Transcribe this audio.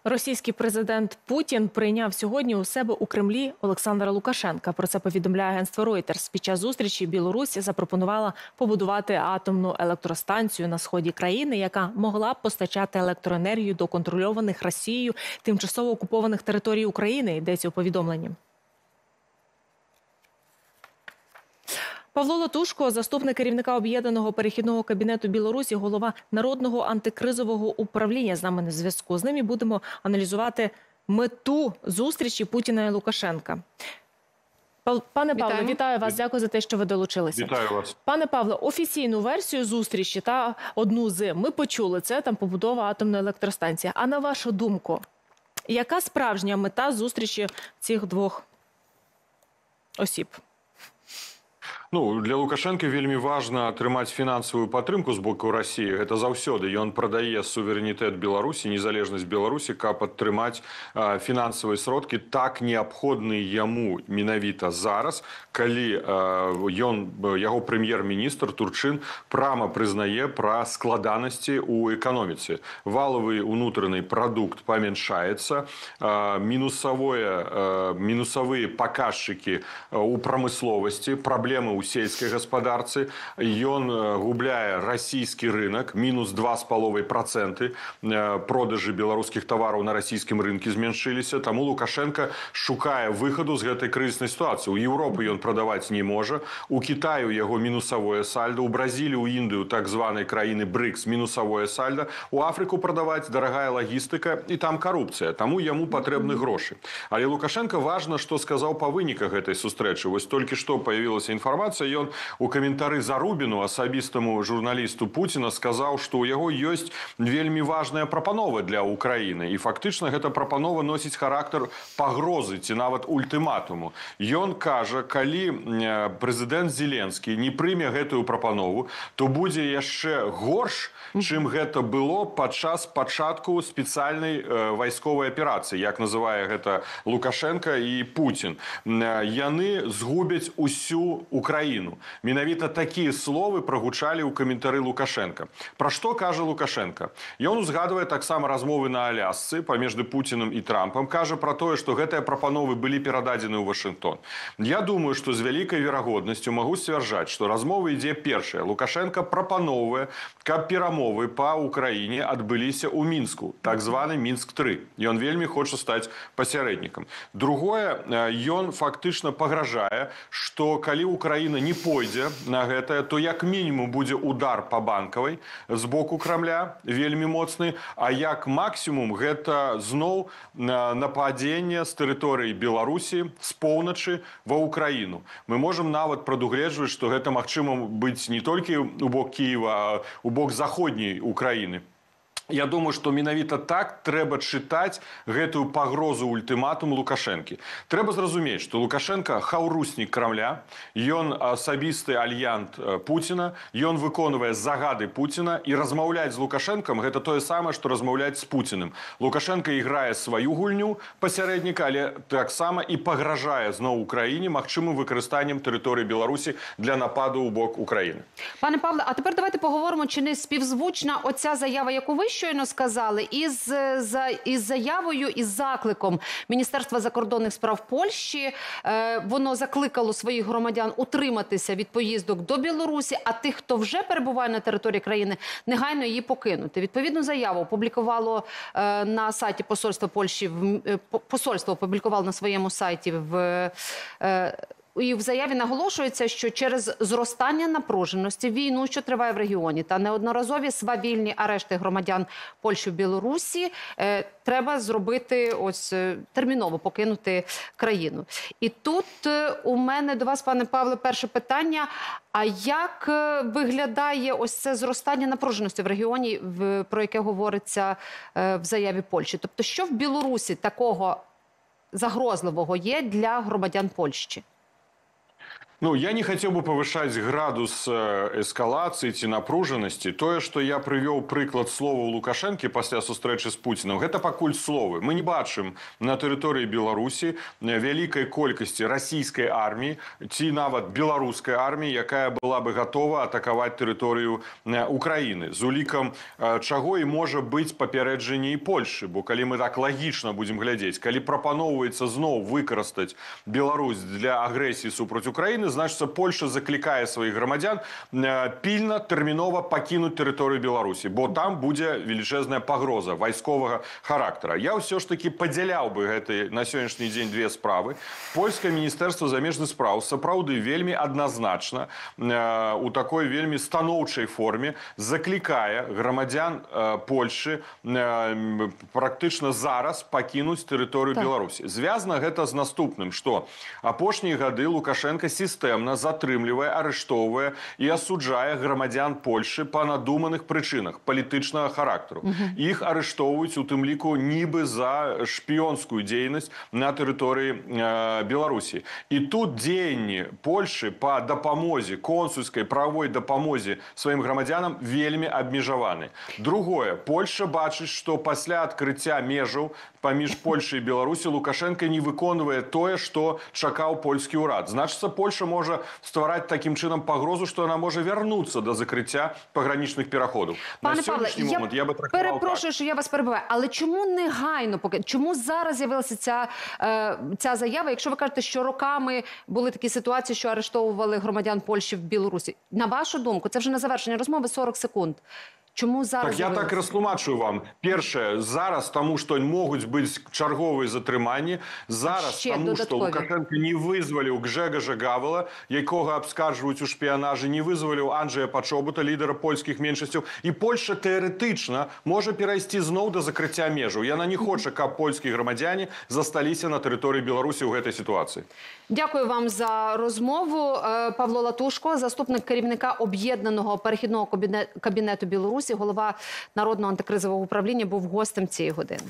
Російський президент Путін прийняв сьогодні у себе у Кремлі Олександра Лукашенка. Про це повідомляє агентство Reuters. Під час зустрічі Білорусь запропонувала побудувати атомну електростанцію на сході країни, яка могла б постачати електроенергію до контрольованих Росією тимчасово окупованих територій України, йдеться у повідомленні. Павло Латушко, заступник керівника Об'єднаного перехідного кабінету Білорусі, голова Народного антикризового управління, з нами на зв'язку. З ними будемо аналізувати мету зустрічі Путіна і Лукашенка. Пане Павло, вітаю вас. Дякую за те, що ви долучилися. Вітаю вас. Пане Павло, офіційну версію зустрічі та одну з ми почули, це там побудова атомної електростанції. А на вашу думку, яка справжня мета зустрічі цих двох осіб? Для Лукашенка вельмі важна атрымаць фінансавую падтрымку з боку Росіі. Гэта заўсёды. Ён прадае суверэнітэт Беларусі, незалежнасць Беларусі, каб атрымаць фінансавыя сродкі так неабходныя яму менавіта зараз, калі яго прэм'ер-міністр Турчин прама прызнае пра складанасці ў эканоміцы. Валавы ўнутраны прадукт памяншаецца, мінусавыя паказчыкі ў прамысловасці, праблемы ў сельскай гаспадарцы, ён губляе расійскі рынок, мінус 2,5%, продажы беларускіх тавараў на расійскім рынке зменшыліся, таму Лукашенко шукае выхаду з гэтай крызіснай сітуацыі. У Еўропы ён прадаваць не можа, у Кітаю яго мінусавое сальда, у Бразілію, у Індыю, так званай краіны БРИКС, мінусавое сальда, у Афрыку прадаваць дарагая лагістыка і там карупцыя, таму яму патрэбны грошы. Але Лукашенко важна, што сказаў па выніках гэтай сустрэчы. Вось толькі што паявілася інфармацыя, ён у каментары Зарубіну, асабістаму журналісту Пуціна, сказаў, што ў яго ёсць вельмі важная прапанова для Украіны. І фактычна гэта прапанова носіць характар пагрозы ці нават ультыматуму. Ён кажа, калі прэзідэнт Зеленскі не прыме гэтую прапанову, то будзе яшчэ горш, чым гэта было падчас пачатку спецыяльнай вайсковай аперацыі, як называе гэта Лукашенко і Путін. Яны згубяць усю Украіну. Менавіта такія словы прагучалі ў каментары Лукашенко. Пра што кажа Лукашенко? Ён узгадвае таксама размовы на Алясцы паміж Пуціным і Трампам, кажа пра тое, што гэтыя прапановы былі перададзены ў Вашынгтон. Я думаю, што з вялікай верагоднасцю магу сцвярджаць, што размова ідзе першая. Лукашенко прапановвае, каб перамовы па Украіне адбыліся ў Мінску, так званы Мінск-3. Ён вельмі хоча стаць пасярэднікам. Другое, ён фактычна пагражае, што калі Украіна не пойдзе на гэтае, то як мінімум будзе удар па банкавай з боку Крамля, вельмі моцны, а як максімум гэта зноў нападзенне з тэрыторыі Беларусі з поўначы ва Украіну. Мы можам нават прадугледжваць, што гэта магчыма быць не толькі у бок Кіева, а у бок заходняй Украіны. Я думаю, што менавіта так трэба чытаць гэтую пагрозу ультыматум Лукашэнкі. Трэба зразумець, што Лукашенко хаўруснік Крамля, ён асабісты альянт Пуціна, ён выконвае загады Пуціна, і размаўляць з Лукашэнкам гэта тое самае, што размаўляць з Пуціным. Лукашенко іграе сваю гульню пасярэдніка, але таксама і пагражае зноў Украіне магчымым выкарыстаннем тэрыторыі Беларусі для нападу ў бок Украіны. Пане Павле, а тепер давайте поговоримо, чи не співзвучна оця заява, яку ви щойно сказали, із заявою, із закликом Міністерства закордонних справ Польщі. Воно закликало своїх громадян утриматися від поїздок до Білорусі, а тих, хто вже перебуває на території країни, негайно її покинути. Відповідну заяву опублікувало на сайті посольства Польщі, посольство опублікувало на своєму сайті і в заяві наголошується, що через зростання напруженості, війну, що триває в регіоні, та неодноразові свавільні арешти громадян Польщі в Білорусі, треба зробити терміново покинути країну. І тут у мене до вас, пане Павле, перше питання. А як виглядає ось це зростання напруженості в регіоні, про яке говориться в заяві Польщі? Тобто, що в Білорусі такого загрозливого є для громадян Польщі? Ну, я не хотел бы повышать градус эскалации ці напружанасці. Тое, што я прывёў прыклад слова Лукашэнкі пасля сустрэчы з Пуцінам, гэта пакуль словы. Мы не бачым на тэрыторыі Беларусі вялікай колькасці расійскай арміі ці нават беларускай арміі, якая была бы гатова атакаваць тэрыторыю Украіны. З улікам чаго і можа быць папярэджанне і Польшчы, бо калі мы так лагічна будзем глядзець, калі прапаноўваецца зноў выкарыстаць Беларусь для агрэсіі супраць Украіны, значится, Польша закликае своих громадян пильно, терминова покинуть территорию Беларуси, бо там будет величезная погроза войскового характера. Я все ж таки подзялял бы это на сегодняшний день две справы. Польское министерство замежных справ сапраўды вельмі однозначно у такой вельмі станоўчай форме закликае громадян Польши практычна зараз покинуть территорию Беларуси. Звязано это с наступным, что апошнія гады Лукашенко сістэмна затрымлівае, арыштоўвае і асуджае грамадзян Польшчы па надуманых прычынах палітычнага характару. Іх арыштоўваюць у тым ліку нібы за шпіёнскую дзейнасць на тэрыторыі Беларусі. І тут дзеянні Польшчы па дапамозе, консульскай правовой дапамозе сваім грамадзянам вельмі абмежаваны. Другое, Польшча бачыць, што пасля адкрыцця межаў паміж Польшай і Беларусі Лукашенко не выконвае тое, што чакаў польскі ўрад. Значыцца, Польша можа ствараць такім чынам пагрозу, што яна можа вярнуцца да закрыцця пагранічных пераходаў. Пане Павле, я перепрошую, що я вас перебиваю, але чому негайно, чому зараз з'явилася ця заява, якщо ви кажете, що роками були такі ситуації, що арештовували громадян Польщі в Білорусі? На вашу думку, це вже на завершення розмови 40 секунд. Чому зараз? Так, я так растлумачу вам. Першае, зараз тому, што могуць быць чарговыя затрыманні, зараз тому, што Лукашенко не вызваліў Гжегожа Гавела, якога абскарджваюць у шпіянажы, не вызваліў Анджея Пачобута, лідара польскіх меншасцяў, і Польша тэарэтычна можа перайсці зноў да закрыцця межаў. Яна не хоча, каб польскія грамадзяне засталіся на тэрыторыі Беларусі ў гэтай сітуацыі. Дякую вам за розмову. Павло Латушко, заступник керівника Об'єднаного перехідного кабінету Білорусі, голова Народного антикризового управління, був гостем цієї години.